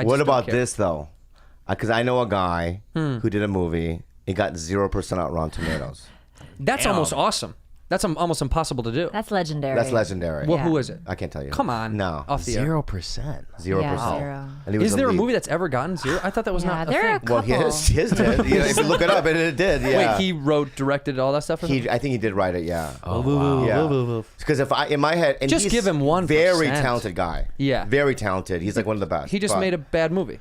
What about this though? Because I know a guy who did a movie. It got 0% on Rotten Tomatoes. That's almost awesome. That's almost impossible to do. That's legendary. That's legendary. Well, who is it? I can't tell you. Come on. No. Off the air. 0%. 0%. Yeah, 0. And he was Is there a lead. movie that's ever gotten 0? I thought that was not a there are a thing. couple. Well, his did. If you look it up, it did. Yeah. Wait, he wrote, directed all that stuff? Or something? I think he did write it. Yeah. Oh, wow. Yeah. Because in my head, and Just he's give him 1%. Very talented guy. Yeah. Very talented. He's like one of the best. He just made a bad movie.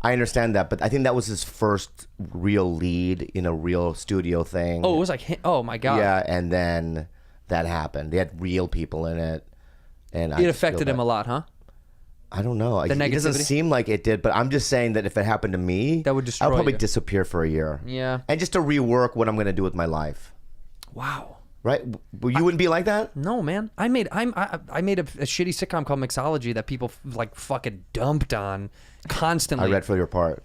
I understand that, but I think that was his first real lead in a real studio thing. Oh, it was like, oh my God. Yeah, and then that happened. They had real people in it, and It affected him a lot, huh? I don't know. It negativity? doesn't seem like it did, but I'm just saying that if it happened to me, That would destroy I would probably you. disappear for a year. Yeah. And just to rework what I'm going to do with my life. Wow. Right? You wouldn't be like that? No, man. I made a shitty sitcom called Mixology that people like fucking dumped on constantly. I read for your part.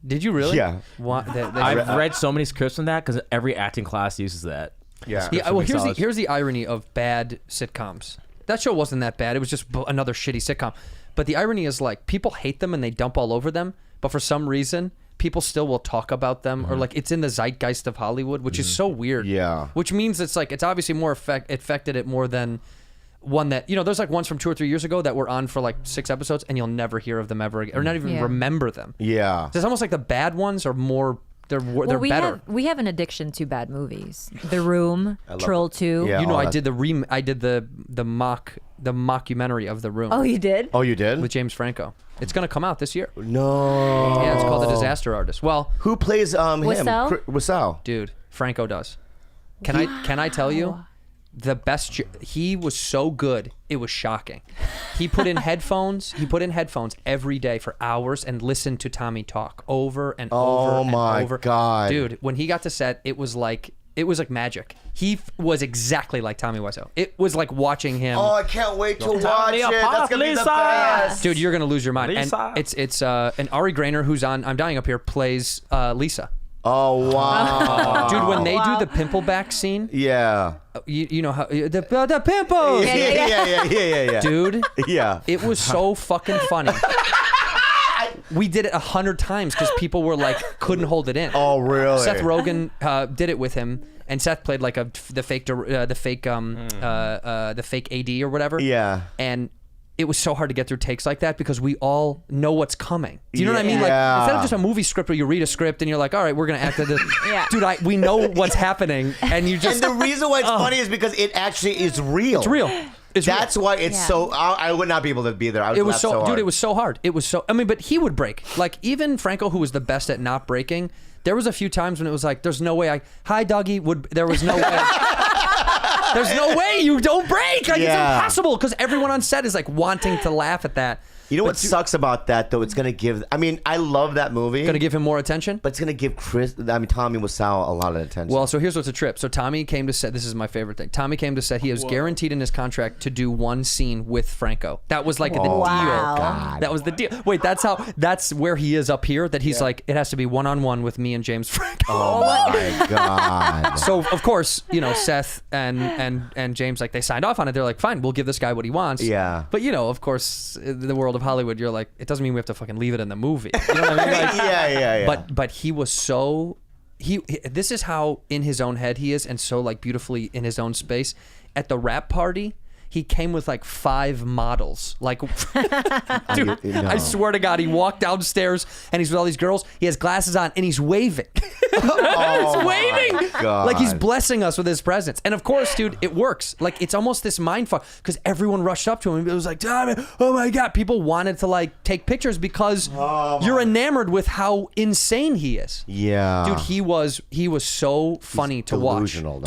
Did you really? Yeah. I've read so many scripts on that because every acting class uses that. Yeah. Yeah, well, here's the irony of bad sitcoms. That show wasn't that bad. It was just another shitty sitcom. But the irony is, like, people hate them and they dump all over them. But for some reason, people still will talk about them, or like it's in the zeitgeist of Hollywood, which is so weird. Yeah. Which means it's like it's obviously more affected it more than one that, you know, there's like ones from 2 or 3 years ago that were on for like 6 episodes and you'll never hear of them ever again, or not even remember them. Yeah. It's almost like the bad ones are more. They're better. We have an addiction to bad movies. The Room, Troll 2. Yeah. You know, all I that. did the mockumentary of The Room. Oh, you did? Oh, you did? With James Franco. It's gonna come out this year. No. Yeah, it's called The Disaster Artist. Well, Who plays him? Wiseau? Wiseau. dude, Franco does. Can I tell you? The best. He was so good. It was shocking. He put in headphones. He put in headphones every day for hours and listened to Tommy talk over and over. Oh my God, dude! When he got to set, it was like magic. He was exactly like Tommy Wiseau. It was like watching him. Oh, I can't wait to watch it. That's gonna be the best. Dude, you're gonna lose your mind. Lisa. And it's and Ari Grainer, who's on I'm Dying Up Here, plays Lisa. Oh wow, Dude, when they do the pimple back scene, yeah, you know how the pimples. yeah. Dude, Yeah. it was so fucking funny. We did it 100 times because people were like couldn't hold it in. Oh really? Seth Rogen did it with him, and Seth played like the fake AD or whatever. Yeah. And it was so hard to get through takes like that because we all know what's coming. Do you know what I mean? Like Yeah. instead of just a movie script where you read a script and you're like, all right, we're gonna act this. Yeah. Dude, we know what's happening, and you just. And the reason why it's funny is because it actually is real. It's real. That's why it's so. I would not be able to be there. I would It was laugh so, hard. dude. It was so hard. It was so. I mean, but he would break. Like even Franco, who was the best at not breaking. There was a few times when it was like, "There's no way hi doggy would." There was no way. There's no way you don't break. Like it's impossible because everyone on set is like wanting to laugh at that. You know what sucks about that though? It's gonna give. I mean, I love that movie. Gonna give him more attention. But it's gonna give Tommy Wiseau a lot of attention. Well, so here's what's a trip. So Tommy came to set. This is my favorite thing. Tommy came to set. He was guaranteed in his contract to do one scene with Franco. That was like the deal. Wow. That was the deal. Wait, that's where he is up here. That he's like, it has to be one-on-one with me and James Franco. oh my god. So of course, you know, Seth and James, like they signed off on it. They're like, fine, we'll give this guy what he wants. Yeah. But you know, of course, in the world of Hollywood, you're like, it doesn't mean we have to fucking leave it in the movie. You know what I mean? Like, yeah. But he was so this is how in his own head he is, and so like beautifully in his own space. At the rap party, he came with like 5 models. Like, dude, I swear to God, he walked downstairs and he's with all these girls. He has glasses on and he's waving. He's waving. God. Like he's blessing us with his presence. And of course, dude, it works. Like it's almost this mind fuck because everyone rushed up to him and it was like, oh my God. People wanted to like take pictures because you're enamored with how insane he is. Yeah. Dude, he was so funny to watch. Delusional,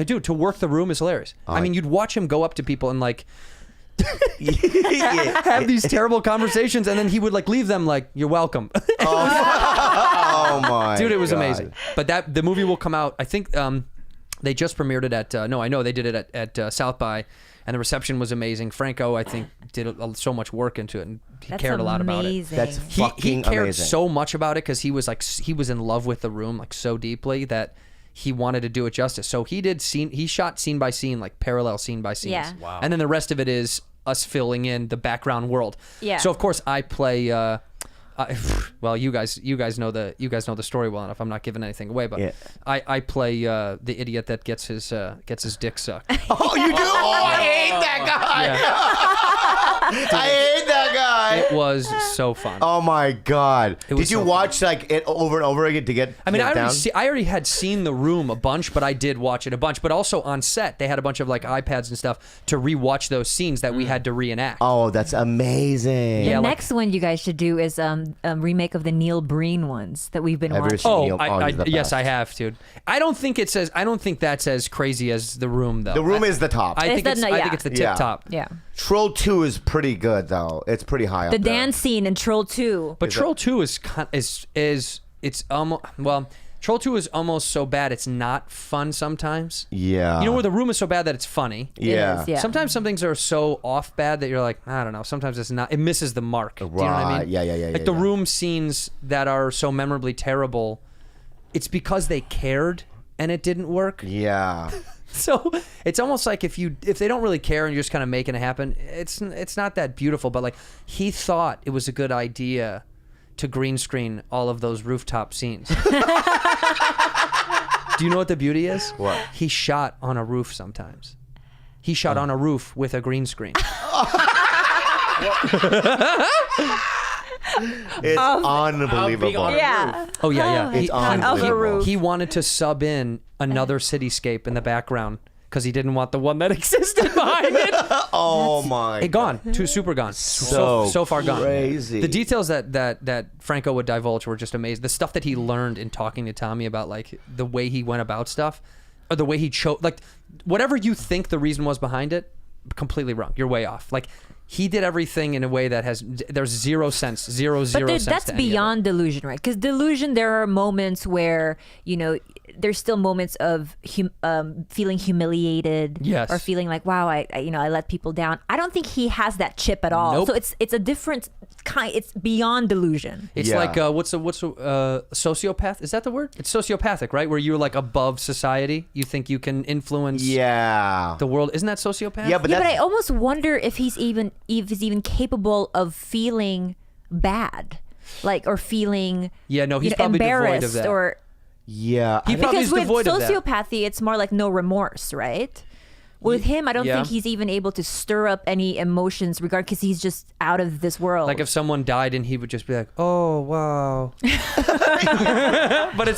Dude, to work the room is hilarious. I mean, you'd watch him go up to people and like have these terrible conversations, and then he would like leave them like, "You're welcome." Oh my Dude, it was God. amazing. But the movie will come out. I think they just premiered it at. No, I know they did it at South by, and the reception was amazing. Franco, I think, did so much work into it, and he cared a lot about it. That's He fucking cared amazing. so much about it because he was in love with the room like so deeply that he wanted to do it justice. So he shot scene by scene, like parallel scene by scene. Yeah. Wow. And then the rest of it is us filling in the background world. Yeah. So of course I play Well, you guys know the story well enough. I'm not giving anything away, but I play the idiot that gets his dick sucked. Oh, you do? Oh, I hate that guy. I hate that guy. It was so fun. Oh my god! Did you so watch like it over and over again to get? I mean, get I already had seen The Room a bunch, but I did watch it a bunch. But also on set, they had a bunch of like iPads and stuff to rewatch those scenes that we had to reenact. Oh, that's amazing. The next one you guys should do is a remake of the Neil Breen ones that we've been Have you ever watching. seen Neil? He's the yes, best. I have, dude. I don't think that's as crazy as The Room, though. The Room is the top. I think it's the tip Yeah. top. Yeah. Troll 2 is pretty good though. It's pretty high up The there. dance scene in Troll 2. But Troll 2 is it's almost, well, Troll 2 is almost so bad it's not fun sometimes. Yeah. You know where The Room is so bad that it's funny. Yeah. It is, yeah. Sometimes some things are so off bad that you're like, I don't know. Sometimes it's not. It misses the mark. Do you know what I mean? Yeah. Like The Room scenes that are so memorably terrible, it's because they cared and it didn't work. Yeah. So it's almost like if they don't really care and you're just kind of making it happen, it's not that beautiful. But like he thought it was a good idea to green screen all of those rooftop scenes. Do you know what the beauty is? What? He shot on a roof sometimes. He shot on a roof with a green screen. It's unbelievable. Yeah. Oh yeah. It's unbelievable. He wanted to sub in another cityscape in the background because he didn't want the one that existed behind it. Oh my. It gone. Super gone. So far gone. Crazy. The details that Franco would divulge were just amazing. The stuff that he learned in talking to Tommy about like the way he went about stuff, or the way he chose, like whatever you think the reason was behind it, completely wrong. You're way off. Like he did everything in a way that there's zero sense, zero sense. That's to any beyond delusion, right? Because delusion, there are moments where there's still moments of feeling humiliated, Yes. or feeling like, wow, I let people down. I don't think he has that chip at all. Nope. So it's a different kind. It's beyond delusion. It's Yeah. like what's a sociopath? Is that the word? It's sociopathic, right? Where you're like above society. You think you can influence the world. Isn't that sociopath? Yeah, but But that's, I almost wonder if he's even capable of feeling bad, like, or feeling Yeah, no, he's probably devoid of embarrassed that. or. yeah. He probably Because is with devoid of that. sociopathy, it's more like no remorse, right? With him, I don't Yeah. think he's even able to stir up any emotions, because he's just out of this world. Like if someone died and he would just be like, "Oh wow," but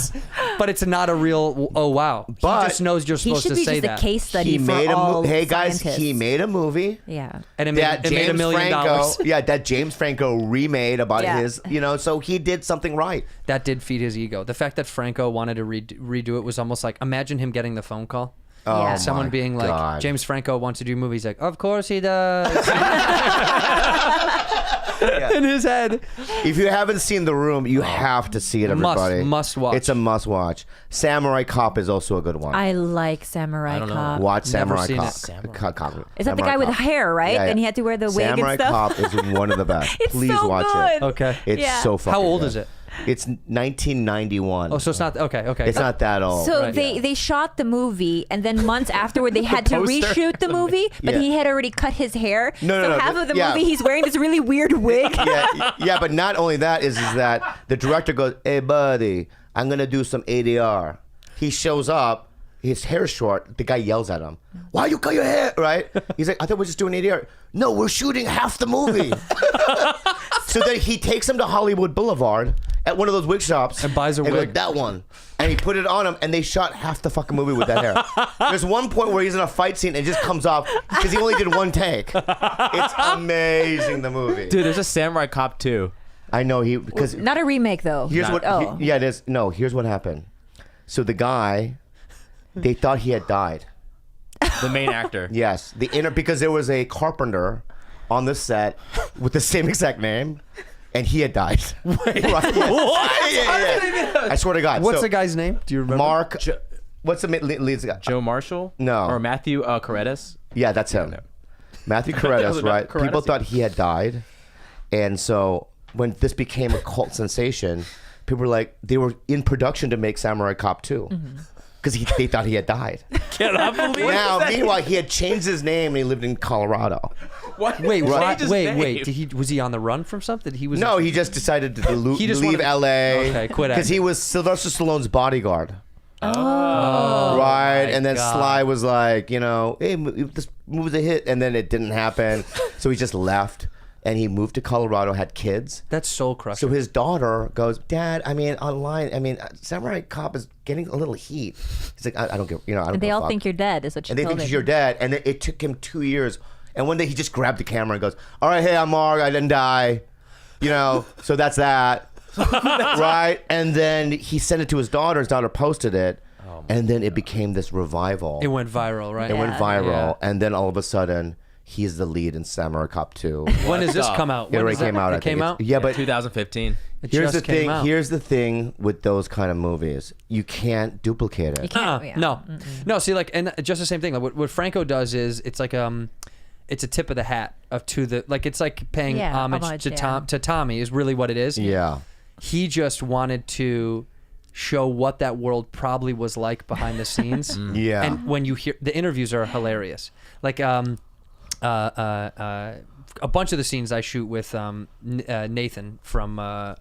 it's not a real "Oh wow." But he just knows you're he supposed should to be say just that. a case study he for made all Hey guys, scientists. he made a movie. Yeah. And it That made James $1 million. Franco, that James Franco remade about Yeah. his, so he did something right. That did feed his ego. The fact that Franco wanted to redo it was almost like, imagine him getting the phone call. Oh Yeah. Someone my being like, God. James Franco wants to do movies. Like, of course he does. In his head. If you haven't seen The Room, you have to see it, everybody. Must watch. It's a must watch. Samurai Cop is also a good one. I like Samurai don't know. Cop. Watch Never Samurai seen Cop. it. Cop. Is that the Samurai guy with Cop. hair, right? Yeah, yeah. And he had to wear the wig Samurai and stuff. Cop is one of the best. It's Please so watch good. it. Okay. It's Yeah. so fucking How old good. is it? It's 1991. Oh, so it's not okay. It's not that old. So Right. they shot the movie, and then months afterward they had to poster. reshoot the movie, but Yeah. he had already cut his hair. No, so no, half of the yeah. movie he's wearing this really weird wig. yeah, but not only that is that the director goes, "Hey, buddy, I'm gonna do some ADR." He shows up, his hair's short. The guy yells at him, "Why you cut your hair?" Right? He's like, "I thought we were just doing ADR." No, we're shooting half the movie. So then he takes him to Hollywood Boulevard at one of those wig shops And buys a goes, wig. that one, and he put it on him, and they shot half the fucking movie with that hair. There's one point where he's in a fight scene and it just comes off because he only did one take. It's amazing, the movie. Dude, there's a Samurai Cop 2. I know because Not a remake though. here's what. Oh. Yeah, it is. No, here's what happened. So the guy, they thought he had died. The main actor. Yes, because there was a carpenter on the set with the same exact name, and he had died. Wait, right? What? Yeah. I swear to God. What's So, the guy's name? Do you remember? Mark. What's the lead guy? Joe Marshall? No. Or Matthew Corredes? Yeah, that's him. Matthew Corredes, right? Corredes, People yeah. thought he had died, and so when this became a cult sensation, people were like, they were in production to make Samurai Cop 2. because they thought he had died. Cannot believe Now, that. meanwhile, he had changed his name and he lived in Colorado. What? Wait, Change his name. wait. Was he on the run from something? He was. No, he just decided to He just leave wanted- LA. Okay, quit Because acting. he was Sylvester Stallone's bodyguard. Oh, Right, my and then God. Sly was like, you know, hey, this movie's a hit, and then it didn't happen, so he just left, and he moved to Colorado, had kids. That's soul crushing. So his daughter goes, Dad, I mean, online, Samurai Cop is getting a little heat. He's like, I don't give, I don't. And they give a all fuck. think you're dead, is what she And they told think him. you're dead, and it took him 2 years. And one day he just grabbed the camera and goes, all right, hey, I'm Mark, I didn't die, so that's that. Right, and then he sent it to his daughter. His daughter posted it. And then it became this revival. It went viral, right? It went Yeah. viral, Yeah. and then all of a sudden, he's the lead in Samurai Cop 2. When does this come out? It When already does that- came out. I It came think. out. Yeah, but 2015. It here's the just came thing. out. Here's the thing with those kind of movies. You can't duplicate You it. can't. Yeah. No. See, like, and just the same thing. Like, what Franco does is it's like it's a tip of the hat to the it's like paying Yeah, homage to yeah. to Tommy is really what it is. Yeah. He just wanted to show what that world probably was like behind the scenes. Yeah. And when you hear the interviews are hilarious. Like a bunch of the scenes I shoot with Nathan from oh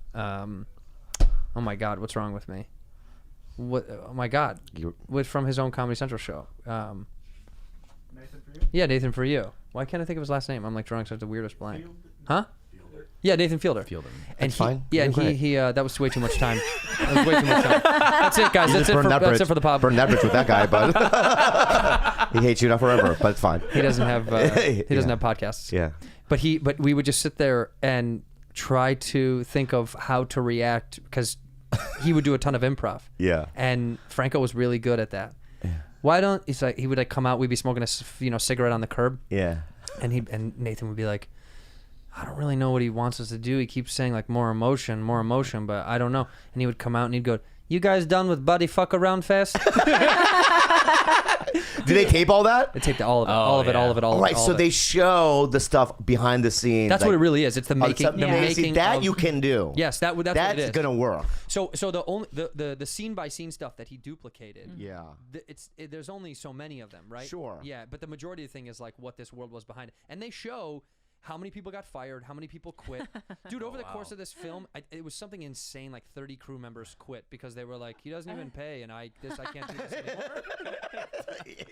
my God, what's wrong with me? What? Oh my God, from his own Comedy Central show. Nathan for you? Yeah, Nathan for you. Why can't I think of his last name? I'm like drawing such the weirdest blank. Huh? Yeah, Nathan Fielder. And That's fine. Yeah, You're and great. he that was way too much time. That was way too much time. That's it, guys. That's it for the pub. Burn that bridge with that guy, but he hates you now forever. But it's fine. He doesn't have he doesn't have podcasts. Yeah. But we would just sit there and try to think of how to react because he would do a ton of improv. Yeah. And Franco was really good at that. Why don't he would come out, we'd be smoking a cigarette on the curb, Yeah. and Nathan would be like, I don't really know what he wants us to do. He keeps saying like more emotion, but I don't know. And he would come out and he'd go, you guys done with Buddy Fuck Around Fest? Do they tape all that? They taped all of it, all of it. All right, so they show the stuff behind the scenes. That's what it really is. It's the making. Something The amazing. making That of- you can do. Yes, that's what it is. gonna work. So the scene by scene stuff that he duplicated. Yeah. There's only so many of them, right? Sure. Yeah, but the majority of the thing is like what this world was behind it, and they show how many people got fired, how many people quit. Dude, over the course of this film, it was something insane. Like 30 crew members quit because they were like, he doesn't even pay, and I can't do this anymore.